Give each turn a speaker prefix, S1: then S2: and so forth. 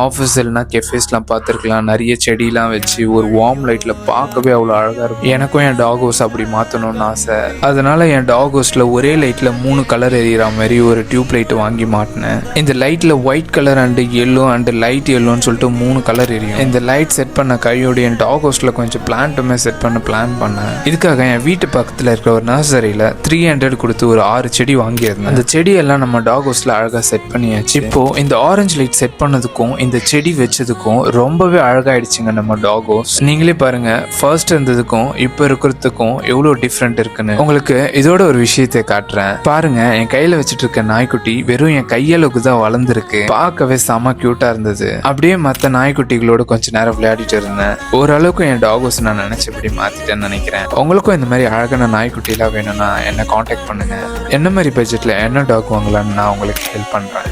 S1: Office இல்லைனா கெஃபேஸ்லாம் பார்த்துருக்கலாம், நிறைய செடியெலாம் வச்சு ஒரு வார்ம் லைட்டில் பார்க்கவே அவ்வளோ அழகாக இருக்கும். எனக்கும் என் டாக் ஹவுஸ் அப்படி மாற்றணும்னு ஆசை. அதனால என் டாக் ஹவுஸில் ஒரே லைட்டில் 3 கலர் எரியிற மாதிரி ஒரு டியூப் லைட் வாங்கி மாட்டினேன். இந்த லைட்டில் white colour and yellow and light எல்லோன்னு சொல்லிட்டு 3 கலர் எரியும். இந்த லைட் செட் பண்ண கையோடு என் டாக் ஹவுஸில் கொஞ்சம் பிளான்ட்டுமே செட் பண்ண பிளான் பண்ணேன். இதுக்காக என் வீட்டு பக்கத்தில் இருக்கிற ஒரு நர்சரியில் 300 கொடுத்து ஒரு 6 செடி வாங்கியிருந்தேன். அந்த செடியெல்லாம் நம்ம டாக் ஹவுஸில் அழகாக செட் பண்ணியாச்சு. இப்போ இந்த ஆரஞ்சு லைட் செட் பண்ணதுக்கும் இந்த செடி வச்சதுக்கும் ரொம்பவே அழகாயிடுச்சுங்க நம்ம டாக் ஹவுஸ். நீங்களே பாருங்க, ஃபர்ஸ்ட் இருந்ததுக்கும் இப்போ இருக்கிறதுக்கும் எவ்வளோ டிஃப்ரெண்ட் இருக்குன்னு. உங்களுக்கு இதோட ஒரு விஷயத்தை காட்டுறேன் பாருங்க. என் கையில வச்சுட்டு இருக்க நாய்க்குட்டி வெறும் என் கையளவுக்கு தான் வளர்ந்துருக்கு. பார்க்கவே செம கியூட்டா இருந்தது. அப்படியே மற்ற நாய்க்குட்டிகளோட கொஞ்ச நேரம் விளையாடிட்டு இருந்தேன். ஓரளவுக்கு என் டாக் ஹவுஸ் நான் நினைச்சபடி மாத்திட்டேன்னு நினைக்கிறேன். உங்களுக்கும் இந்த மாதிரி அழகான நாய்க்குட்டிலாம் வேணும்னா என்ன காண்டாக்ட் பண்ணுங்க. என்ன மாதிரி பட்ஜெட்ல என்ன டாக் வாங்கலாம்னு நான் உங்களுக்கு ஹெல்ப் பண்றேன்.